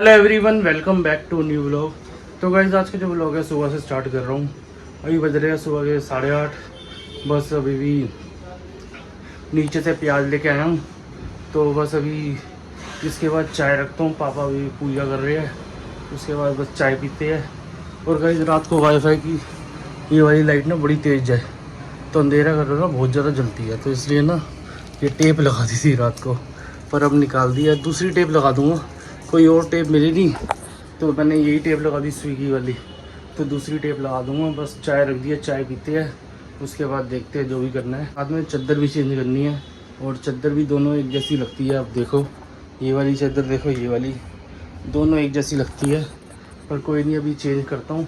Hello everyone, welcome back to new vlog. तो guys आज के जो व्लॉग है सुबह से स्टार्ट कर रहा हूँ। अभी बज रहे हैं सुबह के 8:30। बस अभी भी नीचे से प्याज लेके आया हूँ, तो बस अभी इसके बाद चाय रखता हूँ। पापा भी पूजा कर रहे हैं, उसके बाद बस चाय पीते हैं। और गाइस रात को वाईफाई की ये वाली लाइट ना बड़ी तेज़ है, तो अंधेरा कर रहा ना बहुत ज़्यादा जलती है, तो इसलिए ना ये टेप लगा दी थी रात को, पर अब निकाल दिया। दूसरी टेप लगा दूँगा, कोई और टेप मिली नहीं तो मैंने यही टेप लगा दी स्विगी वाली, तो दूसरी टेप लगा दूंगा। बस चाय रख दिया, चाय पीते हैं, उसके बाद देखते हैं जो भी करना है। साथ में चादर भी चेंज करनी है, और चादर भी दोनों एक जैसी लगती है। अब देखो ये वाली चादर, देखो ये वाली, दोनों एक जैसी लगती है, पर कोई नहीं अभी चेंज करता हूँ।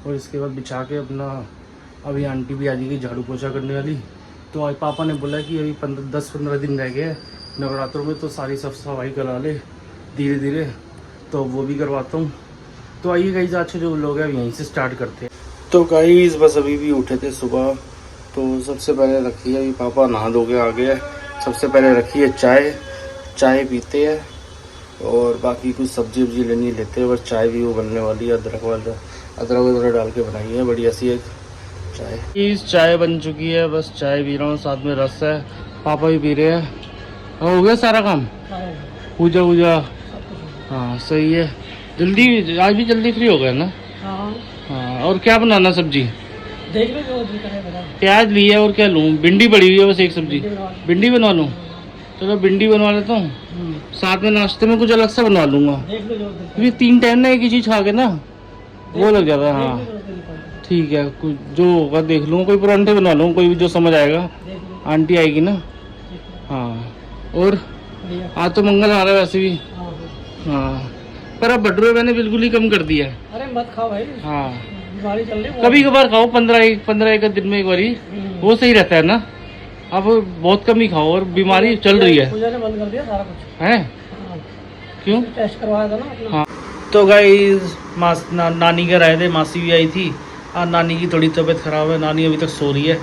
और इसके बाद बिछा के अपना, अभी आंटी भी आ जाएगी झाड़ू पोछा करने वाली, तो आज पापा ने बोला कि अभी 10-15 दिन रह गए नवरात्रों में, तो सारी साफ सफाई करा ले धीरे धीरे, तो वो भी करवाता हूँ। तो आइए गाइस आज के जो लोग हैं यहीं से स्टार्ट करते हैं। तो गाइस बस अभी भी उठे थे सुबह, तो सबसे पहले रखी है, अभी पापा नहा धो के आ गए। सबसे पहले रखी है चाय, चाय पीते हैं, और बाकी कुछ सब्जी वब्जी लेनी लेते हैं। बस चाय भी वो बनने वाली है, अदरक डाल के बनाई है बढ़िया सी एक चाय। इस चाय बन चुकी है, बस चाय पी रहा हूँ, साथ में रस है, पापा भी पी रहे हैं। हो गया सारा काम, पूजा वूजा, हाँ सही है। जल्दी आज भी जल्दी फ्री हो गया ना। हाँ और क्या बनाना सब्जी देख लो जो करे बता। प्याज लिया और क्या लूँ, भिंडी पड़ी हुई है बस एक सब्जी, भिंडी बनवा लूँ। चलो भिंडी बनवा लेता हूँ, साथ में नाश्ते में कुछ अलग से बनवा लूँगा, देख लो जो क्योंकि 3 टाइम ना एक ही चीज़ खा के ना वो लग जाता है। हाँ ठीक है, कुछ जो होगा देख लूँगा, कोई परांठे बनवा लूँ, कोई भी जो समझ आएगा। आंटी आएगी ना। हाँ और आज तो मंगल आ रहा है वैसे भी। हाँ पर अब भटूरे मैंने बिल्कुल ही कम कर दिया है। अरे मत खाओ भाई, हाँ बीमारी चल रही है। कभी कभार खाओ, 15 एक दिन में एक बारी, वो सही रहता है ना। अब बहुत कम ही खाओ, और बीमारी चल रही है। पूजा ने बंद कर दिया सारा कुछ है क्यों? टेस्ट करवाया था ना अपना। हाँ तो गाइस नानी घर आए थे, मासी भी आई थी। नानी की थोड़ी तबीयत खराब है, नानी अभी तक सो रही है।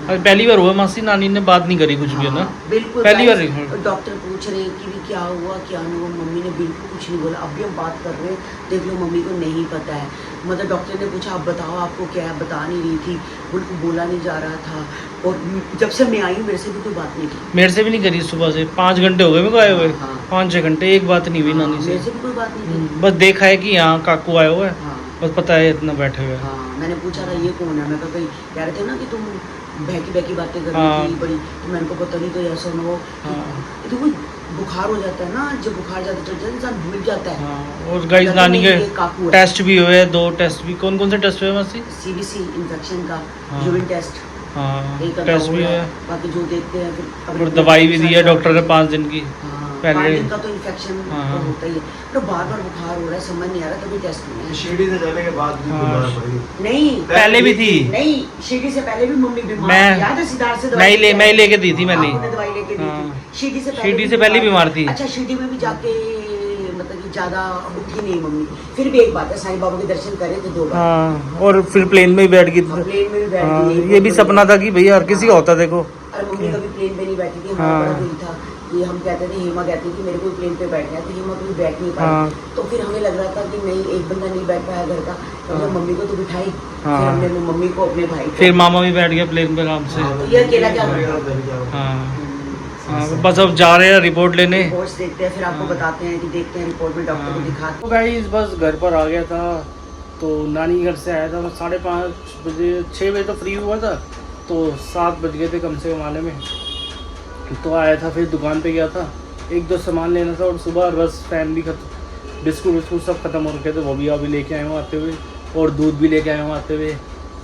अभी पहली बार हुआ मासी, नानी ने बात नहीं करी कुछ भी, है ना। बिल्कुल पहली बार। डॉक्टर पूछ रहे हैं कि भी क्या हुआ क्या नहीं हुआ, मम्मी ने बिल्कुल कुछ नहीं बोला। अभी हम बात कर रहे हैं, देख लो मम्मी को नहीं पता है। मतलब डॉक्टर ने पूछा आप बताओ आपको क्या है, बता नहीं रही थी, बिल्कुल बोला नहीं जा रहा था। और जब से मैं आई मेरे से भी कोई बात नहीं की, मेरे से भी नहीं करी सुबह से, 5 घंटे हो गए मेरे को आए हुए। हाँ। 5-6 घंटे एक बात नहीं हुई नानी से। मेरे से भी कोई बात नहीं की। बस देखा है कि यहाँ काकू आए हुए हैं, हाँ बस पता है इतना बैठे हुए। हाँ मैंने पूछा था ये कौन है, मैं कहा कहीं कह रहे थे ना कि तुम बहकी बातें कर हाँ। रही थी बड़ी, तो मैंने को पता नहीं तो ऐसा ना हो। हाँ। तो कोई बुखार हो जाता है ना, जब बुखार जाता चलता है इंसान भूल जाता है। हाँ और गाइस नानी के काकू है। टेस्ट भी हुए, 2 टेस्ट भी। कौन कौन से टेस्ट हुए मासी? सीबीसी इन्फेक्शन का हाँ। यूरिन टेस्ट, हाँ एक टेस्ट भी है, बाकी जो देखते हैं फिर और दवाई भी दी है डॉक्टर ने 5 दिन की। हाँ, पहले 5 दिन का तो इन्फेक्शन हाँ। तो होता ही है, तो बार बुखार हो रहा है, समझ नहीं आ रहा, तभी टेस्ट नहीं है। शिरडी से जाने के बाद भी दोबारा पड़ी। नहीं पहले भी थी। नहीं शिरडी से पहले भी मम्मी बीमार मैं- याद है, सिद्धार्थ से मैं ही लेके दी थी मैंने। आपने दवाई लेके दी हाँ। थी। शिरडी शिरडी से पहले बीमार थी। अच्छा शिरडी में भी जाके मतलब कि ज्यादा उठी नहीं मम्मी, फिर भी एक बात है साईं बाबा के दर्शन करे थे 2 बार। हाँ और फिर प्लेन में ही बैठ गई। प्लेन में भी बैठ हाँ, गई, ये भी सपना था कि भैया हर किसी का होता, देखो। अरे मम्मी कभी प्लेन पे नहीं बैठी थी, हाँ। हमारा बड़ा दिल था कि हम कहते थे, हेमा कहती थी मेरे को प्लेन पे बैठना है, तो हेमा कभी बैठ नहीं पाई। हाँ। तो फिर हमें लग रहा था कि नहीं एक बंदा नहीं बैठ पाया घर का, तो हमने मम्मी को तो बिठाई। हाँ। फिर हमने मम्मी को अपने भाई को, फिर मामा भी बैठ गया प्लेन पे आराम से। तो ये अकेला क्या हाँ हाँ बस अब जा रहे हैं रिपोर्ट लेने। रिपोर्ट्स देखते हैं, फिर आपको बताते हैं कि देखते हैं रिपोर्ट में डॉक्टर को दिखाते तो गाइस बस घर पर आ गया था, तो नानी घर से आया था। मैं 5:30 बजे, 6 बजे तो फ्री हुआ था, तो 7 बज गए थे कम से कम आने में। तो आया था, फिर दुकान पे गया था, 1-2 सामान लेना था, और सुबह रस फैन भी खत्म, बिस्कुट विस्कुट सब खत्म हो रखे थे, वो भी अभी लेके आए हूँ आते हुए, और दूध भी लेके आए हूँ आते हुए।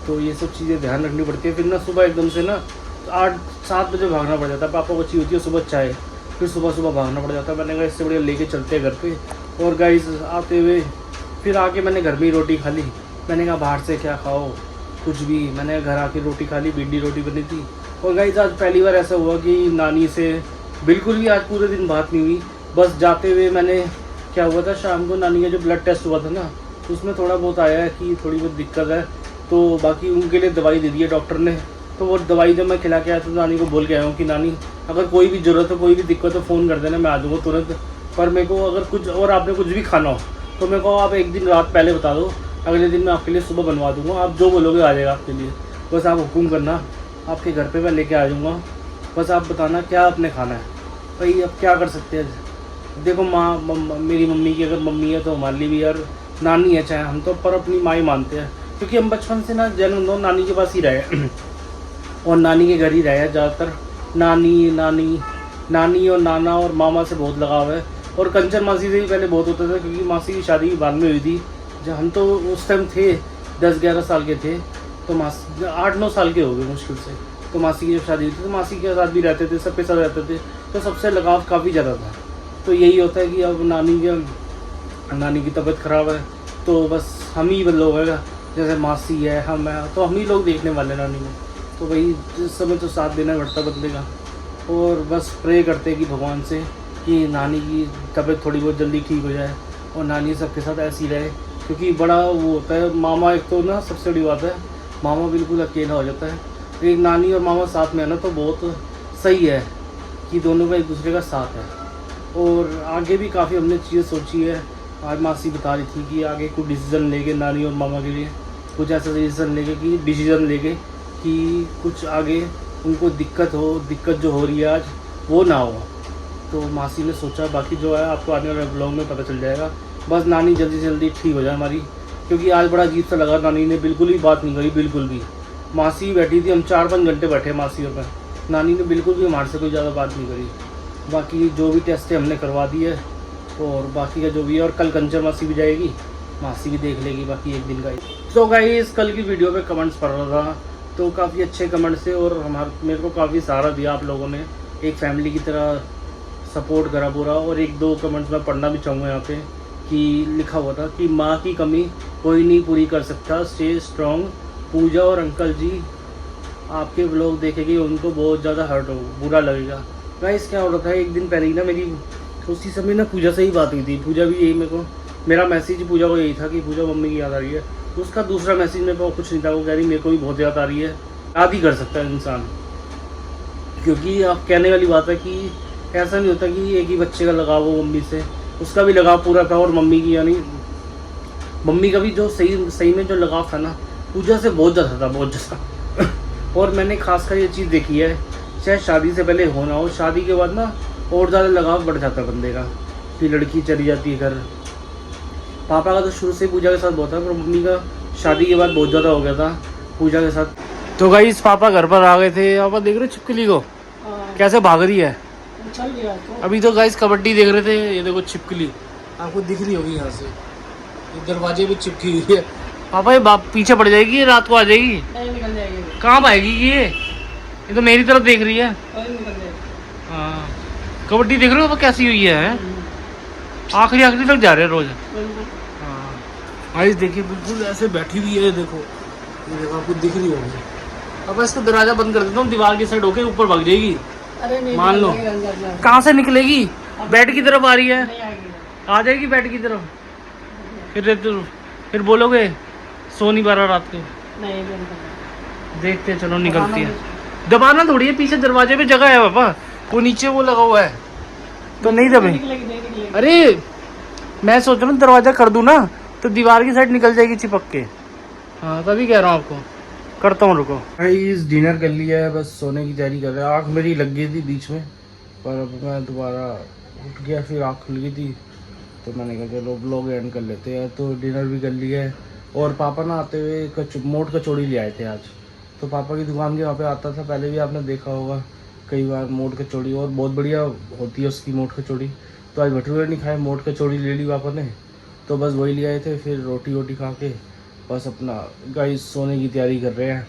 तो ये सब चीज़ें ध्यान रखनी पड़ती है। फिर ना सुबह एकदम से ना 8-7 बजे भागना पड़ जाता है, पापा को चाहिए होती है सुबह चाय, फिर सुबह भागना पड़ जाता है। मैंने कहा इससे बढ़िया लेके चलते हैं घर पे। और गाइस आते हुए फिर आके मैंने घर में ही रोटी खा ली। मैंने कहा बाहर से क्या खाओ कुछ भी, मैंने घर आके रोटी खा ली, भिंडी रोटी बनी थी। और गाइस आज पहली बार ऐसा हुआ कि नानी से बिल्कुल भी आज पूरे दिन बात नहीं हुई। बस जाते हुए मैंने, क्या हुआ था शाम को नानी का जो ब्लड टेस्ट हुआ था ना, उसमें थोड़ा बहुत आया है कि थोड़ी बहुत दिक्कत है, तो बाकी उनके लिए दवाई दे दी है डॉक्टर ने। तो वो दवाई जब मैं खिला के आया तो नानी को बोल के आया हूँ कि नानी अगर कोई भी ज़रूरत हो, कोई भी दिक्कत हो, फ़ोन कर देना, मैं आ जाऊँगा तुरंत। पर मेरे को अगर कुछ और आपने कुछ भी खाना हो तो मेरे को आप एक दिन रात पहले बता दो, अगले दिन मैं आपके लिए सुबह बनवा दूँगा। आप जो बोलोगे आ जाएगा आपके लिए, बस आप हुक्म करना, आपके घर पे मैं लेके आ जाऊँगा। बस आप बताना क्या आपने खाना है। भाई अब क्या कर सकते हैं, देखो मेरी मम्मी की अगर मम्मी है तो हमारे लिए भी यार नानी है, चाहे हम तो पर अपनी माँ ही मानते हैं, क्योंकि हम बचपन से ना जन्म दो नानी के पास ही रहे और नानी के घर ही रहे हैं ज़्यादातर। नानी और नाना और मामा से बहुत लगाव है, और कंचन मासी से भी पहले बहुत होता था, क्योंकि मासी की शादी बाद में हुई थी। जब हम तो उस टाइम थे 10-11 साल के थे, तो मासी 8-9 साल के हो गए मुश्किल से। तो मासी की जब शादी हुई थी तो मासी के साथ भी रहते थे, सबके साथ रहते थे, तो सबसे लगाव काफ़ी ज़्यादा था। तो यही होता है कि अब नानी की तबीयत ख़राब है तो बस हम ही लोग हैं, जैसे मासी है, हम हैं, तो हम ही लोग देखने वाले नानी को। तो भाई इस समय तो साथ देना पड़ता बंदे का, और बस प्रे करते हैं कि भगवान से कि नानी की तबीयत थोड़ी बहुत जल्दी ठीक हो जाए और नानी सबके साथ ऐसी रहे, क्योंकि बड़ा वो होता है मामा, एक तो ना सबसे बड़ी बात है मामा बिल्कुल अकेला हो जाता है। एक नानी और मामा साथ में है ना तो बहुत सही है कि दोनों का एक दूसरे का साथ है। और आगे भी काफ़ी हमने चीज़ें सोची है। आज मासी बता रही थी कि आगे कोई डिसीज़न लेके नानी और मामा के लिए कुछ ऐसा डिसीज़न लेके कि कुछ आगे उनको दिक्कत जो हो रही है आज वो ना हो। तो मासी ने सोचा, बाकी जो है आपको आने वाले ब्लॉग में पता चल जाएगा। बस नानी जल्दी से जल्दी ठीक हो जाए हमारी, क्योंकि आज बड़ा अजीब सा लगा, नानी ने बिल्कुल ही बात नहीं करी, बिल्कुल भी। मासी बैठी थी, हम 4-5 घंटे बैठे मासी और मैं, नानी ने बिल्कुल भी हमारे से कोई ज़्यादा बात नहीं करी। बाकी जो भी टेस्ट है हमने करवा दिए, और बाकी का जो भी है, और कल कंचन मासी भी जाएगी, मासी भी देख लेगी बाकी एक दिन का ही। तो गाइस कल की वीडियो पे कमेंट्स पढ़ रहा था तो काफ़ी अच्छे कमेंट्स थे, और मेरे को काफ़ी सहारा दिया आप लोगों ने, एक फैमिली की तरह सपोर्ट करा पूरा। और 1-2 कमेंट्स मैं पढ़ना भी चाहूँगा यहाँ पे, कि लिखा हुआ था कि माँ की कमी कोई नहीं पूरी कर सकता, स्टे स्ट्रॉन्ग। पूजा और अंकल जी आपके व्लॉग देखेंगे, उनको बहुत ज़्यादा हर्ट हो, बुरा लगेगा। गाइस क्या हो रहा था, एक दिन पहले ही ना मेरी उसी समय ना पूजा से ही बात हुई थी। पूजा भी यही मेरा मैसेज पूजा को यही था कि पूजा मम्मी की याद आ रही है। उसका दूसरा मैसेज मेरे को कुछ नहीं था, वो कह रही मेरे को भी बहुत याद आ रही है। याद ही कर सकता है इंसान, क्योंकि आप कहने वाली बात है कि ऐसा नहीं होता कि एक ही बच्चे का लगाव हो मम्मी से, उसका भी लगाव पूरा था। और मम्मी की यानी मम्मी का भी जो सही में जो लगाव था ना पूजा से बहुत ज़्यादा था, बहुत ज़्यादा। और मैंने खासकर ये चीज़ देखी है, चाहे शादी से पहले होना हो, शादी के बाद ना और ज़्यादा लगाव बढ़ जाता है बंदे का, कि लड़की चली जाती है घर। पापा का तो शुरू से पूजा के साथ बहुत था, पर मम्मी का शादी के बाद बहुत ज़्यादा हो गया था पूजा के साथ। तो गाइस पापा घर पर आ गए थे। पापा देख रहे हो छिपकली को कैसे भाग रही है। चल गया तो अभी तो गाइस कबड्डी देख रहे थे, ये देखो छिपकली आपको दिख रही होगी यहाँ से, ये दरवाजे पे चिपकी हुई है। पापा ये बाप पीछे पड़ जाएगी, ये रात को आ जाएगी, नहीं निकल जाएगी। कहाँ पाएगी ये तो मेरी तरफ देख रही है। निकल जाएगी। हाँ कबड्डी देख रहे हो कैसी हुई है, आखिरी तक जा रहे हैं रोज। हाँ गाइस देखिए बिल्कुल ऐसे बैठी हुई है, देखो ये देखो आपको दिख रही होगी। अब इसको दरवाजा बंद कर देता हूँ, दीवार की साइड होके ऊपर भाग जाएगी। अरे नहीं मान लो कहाँ से निकलेगी, बेड की तरफ आ रही है, आ जाएगी बेड की तरफ। फिर बोलोगे सो नहीं पा रहा रात को। नहीं देखते चलो निकलती है, दबाना थोड़ी है, पीछे दरवाजे पे जगह है पापा, वो नीचे वो लगा हुआ है तो नहीं दबे। अरे मैं सोच रहा हूँ दरवाजा कर दूँ ना तो दीवार की साइड निकल जाएगी चिपक के। हाँ तभी कह रहा हूँ आपको, करता हूँ रुको। गाइस डिनर कर लिया है, बस सोने की तैयारी कर रहे हैं। आँख मेरी लग गई थी बीच में, पर अब मैं दोबारा उठ गया, फिर आँख खुल गई थी तो मैंने कहा चलो ब्लॉग एंड कर लेते हैं। तो डिनर भी कर लिया है, और पापा ना आते हुए मोट कचौड़ी ले आए थे आज। तो पापा की दुकान के वहाँ पे आता था, पहले भी आपने देखा होगा कई बार मोट कचौड़ी, और बहुत बढ़िया होती है उसकी मोट कचौड़ी। तो आज भटूरे नहीं खाए, मोट कचौड़ी ले ली पापा ने, तो बस वही ले आए थे। फिर रोटी वोटी खा के बस अपना गाइस सोने की तैयारी कर रहे हैं।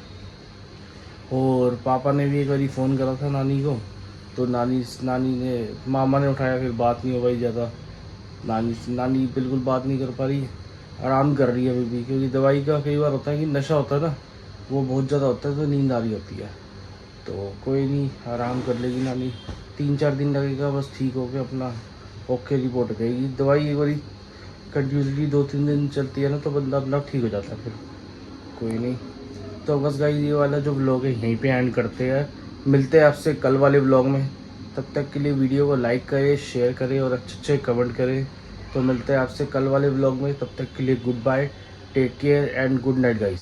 और पापा ने भी एक बार फ़ोन करा था नानी को, तो नानी ने मामा ने उठाया, फिर बात नहीं हो पाई ज़्यादा। नानी बिल्कुल बात नहीं कर पा रही, आराम कर रही है अभी भी, क्योंकि दवाई का कई बार होता है कि नशा होता है ना, वो बहुत ज़्यादा होता है तो नींद आ रही होती है। तो कोई नहीं, आराम कर लेगी नानी, 3-4 दिन लगेगा बस ठीक हो के अपना ओके रिपोर्ट करेगी। दवाई एक बार कंटिन्यूसली 2-3 दिन चलती है ना तो बंदा अपना ठीक हो जाता है, फिर कोई नहीं। तो बस गाइस ये वाला जो व्लॉग है यहीं पे एंड करते हैं, मिलते हैं आपसे कल वाले व्लॉग में। तब तक के लिए वीडियो को लाइक करें, शेयर करें और अच्छे कमेंट करें। तो मिलते हैं आपसे कल वाले व्लॉग में, तब तक के लिए goodbye, take care and good night guys.